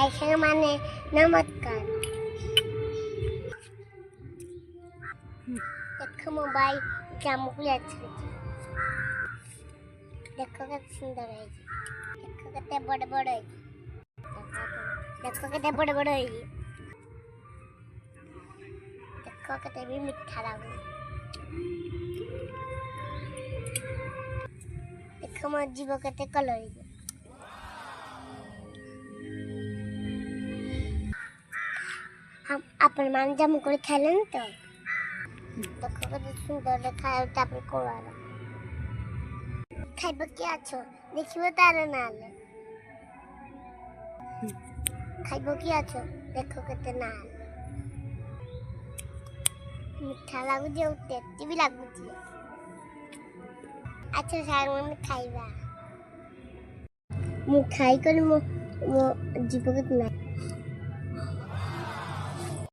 भाई माने नमस्कार। देखो मोबाइल क्या अच्छे देखो कितने सुंदर है। देखो कितने बड़े बड़े है। देखो कितने बड़े बड़े है। देखो कितने भी मीठा लगे। देखो मोर जीव कितने कलर है। हम अपन मान जामु को खेलन तो देखो कितने सुंदर देखा है। तापर कोवाला खाइब क्या छो देखियो तार नाल खाइब क्या छो देखो कितने नाल मीठा लागु जे टेस्टी भी लागु जे। अच्छा सार मन खाइबा मु खाई कर मो जीव कितना